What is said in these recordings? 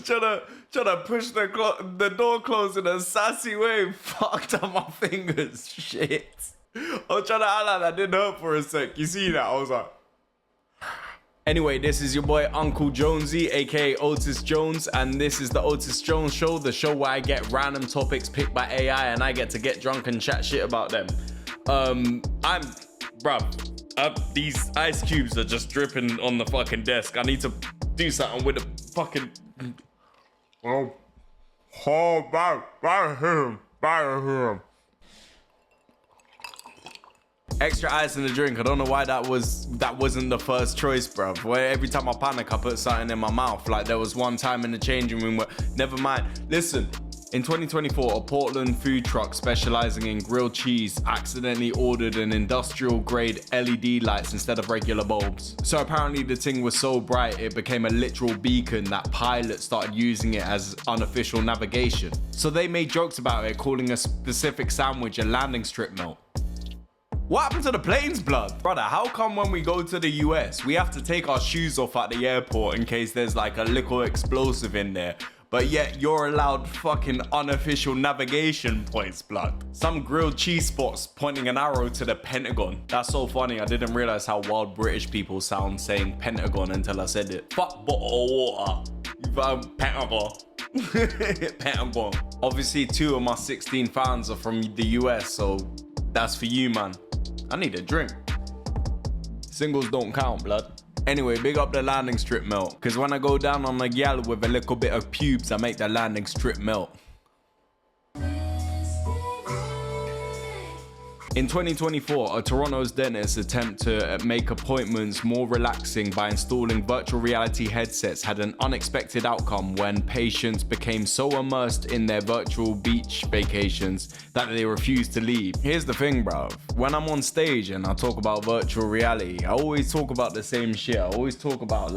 trying to push the door closed in a sassy way. Fucked up my fingers. Shit. I was trying to act like that didn't hurt for a sec. You see that? I was like... Anyway, this is your boy Uncle Jonesy, aka Otis Jones, and this is the Otis Jones Show, the show where I get random topics picked by AI and I get to get drunk and chat shit about them. These ice cubes are just dripping on the fucking desk. I need to do something with the fucking... Bye him. Extra ice in the drink. I don't know why that wasn't the first choice, bruv. Where every time I panic, I put something in my mouth. Like there was one time in the changing room where, never mind. Listen, in 2024, a Portland food truck specializing in grilled cheese accidentally ordered an industrial grade LED lights instead of regular bulbs. So apparently the thing was so bright, it became a literal beacon that pilots started using it as unofficial navigation. So they made jokes about it, calling a specific sandwich a landing strip melt. What happened to the plane's blood? Brother, how come when we go to the US, we have to take our shoes off at the airport in case there's like a little explosive in there, but yet you're allowed fucking unofficial navigation points, blood? Some grilled cheese spots pointing an arrow to the Pentagon. That's so funny. I didn't realize how wild British people sound saying Pentagon until I said it. Fuck bottle of water. You found Pentagon. Pentagon. Obviously, 2 of my 16 fans are from the US, so that's for you, man. I need a drink. Singles don't count, blood. Anyway, big up the landing strip melt. Cause when I go down on a gal with a little bit of pubes, I make the landing strip melt. In 2024, a Toronto's dentist attempt to make appointments more relaxing by installing virtual reality headsets had an unexpected outcome when patients became so immersed in their virtual beach vacations that they refused to leave. Here's the thing, bro. When I'm on stage and I talk about virtual reality, I always talk about the same shit. I always talk about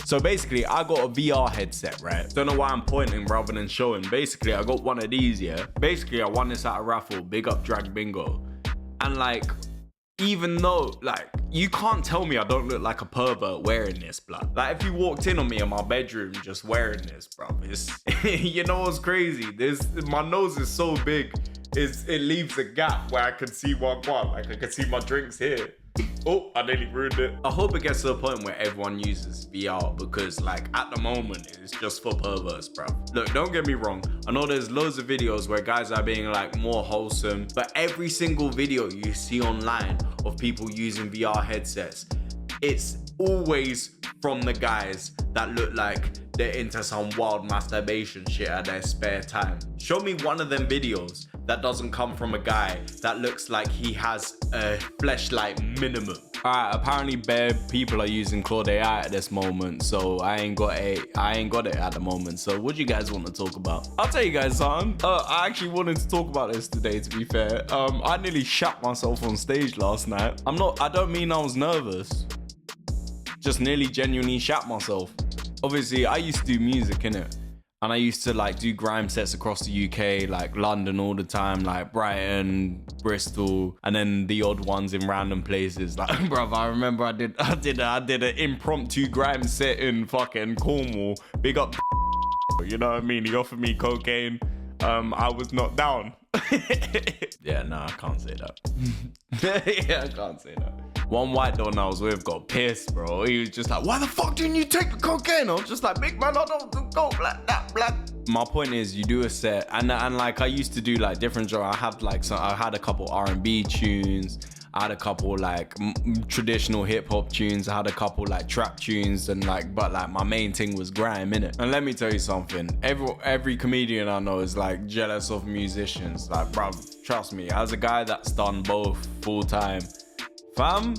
so basically, I got a VR headset, right? Don't know why I'm pointing rather than showing. Basically, I got one of these, yeah? Basically, I won this at a raffle, big up Drag Bingo. And even though, you can't tell me I don't look like a pervert wearing this, blood. Like, if you walked in on me in my bedroom just wearing this, bro, it's, you know what's crazy? My nose is so big, it leaves a gap where I can see one. Like, I can see my drinks here. Oh, I nearly ruined it. I hope it gets to the point where everyone uses VR because, at the moment, it's just for perverts, bro. Look, don't get me wrong. I know there's loads of videos where guys are being, more wholesome, but every single video you see online of people using VR headsets, it's always from the guys that look like they're into some wild masturbation shit at their spare time. Show me one of them videos that doesn't come from a guy that looks like he has a fleshlight minimum. Alright, apparently bare people are using Claude AI at this moment, so I ain't got it at the moment. So what do you guys want to talk about? I'll tell you guys something. I actually wanted to talk about this today, to be fair. I nearly shat myself on stage last night. I don't mean I was nervous. Just nearly genuinely shat myself. Obviously, I used to do music, innit? And I used to do grime sets across the UK, London all the time, Brighton, Bristol, and then the odd ones in random places. Bruv, I remember I did an impromptu grime set in fucking Cornwall. Big up, you know what I mean? He offered me cocaine. I was not down. Yeah, no, I can't say that. Yeah, I can't say that. One white dog I was with got pissed, bro. He was just like, why the fuck didn't you take the cocaine? I was just like, big man, I don't go like that, black. My point is, you do a set, and I used to do different genres. I had a couple R&B tunes. I had a couple traditional hip hop tunes. I had a couple trap tunes, and but my main thing was grime, innit? And let me tell you something. Every comedian I know is jealous of musicians. Bruv, trust me, as a guy that's done both full time, fam,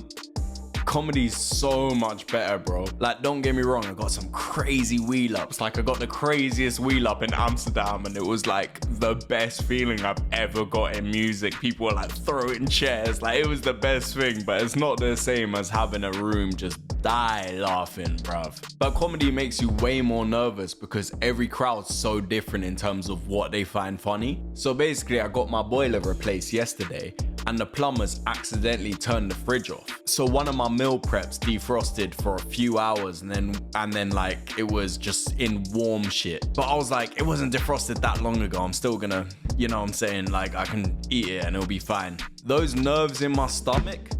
comedy's so much better, bro. Don't get me wrong, I got some crazy wheel ups. I got the craziest wheel up in Amsterdam, and it was the best feeling I've ever got in music. People were throwing chairs, it was the best thing, but it's not the same as having a room just die laughing, bruv. But comedy makes you way more nervous because every crowd's so different in terms of what they find funny. So basically, I got my boiler replaced yesterday, and the plumbers accidentally turned the fridge off. So one of my meal preps defrosted for a few hours and then like it was just in warm shit. But I was like, it wasn't defrosted that long ago. I'm still gonna, you know what I'm saying? Like I can eat it and it'll be fine. Those nerves in my stomach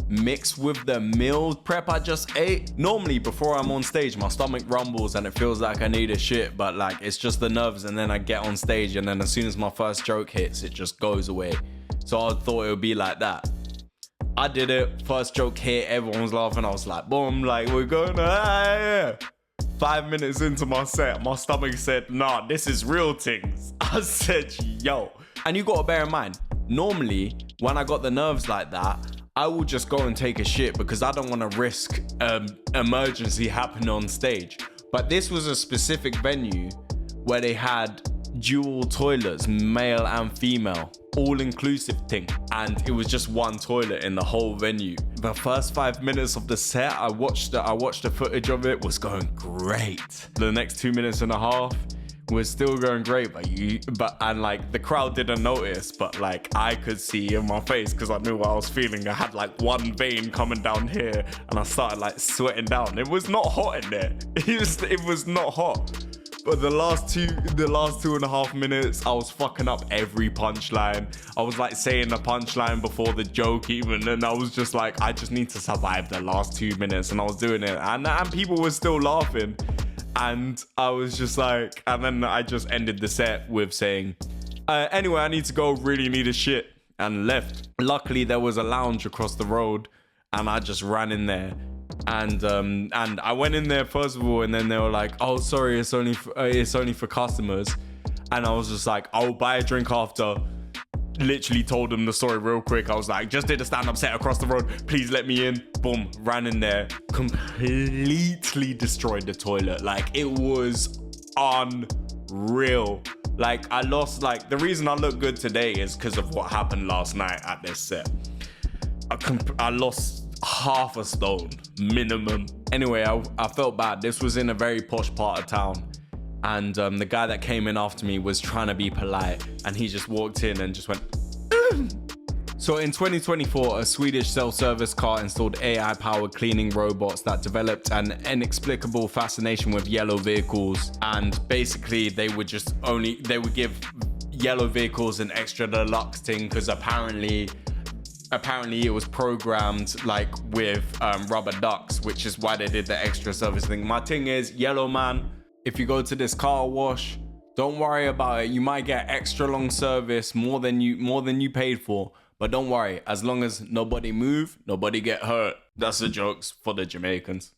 mixed with the meal prep I just ate. Normally before I'm on stage, my stomach rumbles and it feels like I need a shit, but like it's just the nerves, and then I get on stage and then as soon as my first joke hits, it just goes away. So I thought it would be like that. I did it, first joke hit, everyone was laughing. I was like, boom, like we're going, yeah. 5 minutes into my set, my stomach said, nah, this is real things. I said, yo. And you gotta bear in mind, normally when I got the nerves like that, I will just go and take a shit because I don't want to risk emergency happening on stage. But this was a specific venue where they had dual toilets, male and female, all-inclusive thing, and it was just one toilet in the whole venue. The first 5 minutes of the set, I watched the footage of it, was going great. The next 2 minutes and a half was still going great, and like the crowd didn't notice, but like I could see in my face because I knew what I was feeling. I had like one vein coming down here and I started like sweating down. It was not hot in there. It was not hot. But the last 2.5 minutes, I was fucking up every punchline. I was like saying the punchline before the joke even, and I was just like, I just need to survive the last 2 minutes, and I was doing it, and people were still laughing. And I was just like, and then I just ended the set with saying, anyway, I need to go, really need a shit, and left. Luckily, there was a lounge across the road, and I just ran in there. And I went in there first of all, and then they were like, oh, sorry, it's only for customers. And I was just like, I'll buy a drink after. Literally told them the story real quick. I was like, just did a stand-up set across the road, please let me in. Boom, ran in there, completely destroyed the toilet. Like it was unreal. Like I lost, like the reason I look good today is because of what happened last night at this set. I lost half a stone minimum. Anyway, I felt bad. This was in a very posh part of town. And the guy that came in after me was trying to be polite, and he just walked in and just went, So in 2024, a Swedish self-service car installed AI-powered cleaning robots that developed an inexplicable fascination with yellow vehicles. And basically they would give yellow vehicles an extra deluxe thing because apparently it was programmed like with rubber ducks, which is why they did the extra service thing. My thing is, yellow man, if you go to this car wash, don't worry about it. You might get extra long service, more than you paid for. But don't worry, as long as nobody move, nobody get hurt. That's the jokes for the Jamaicans.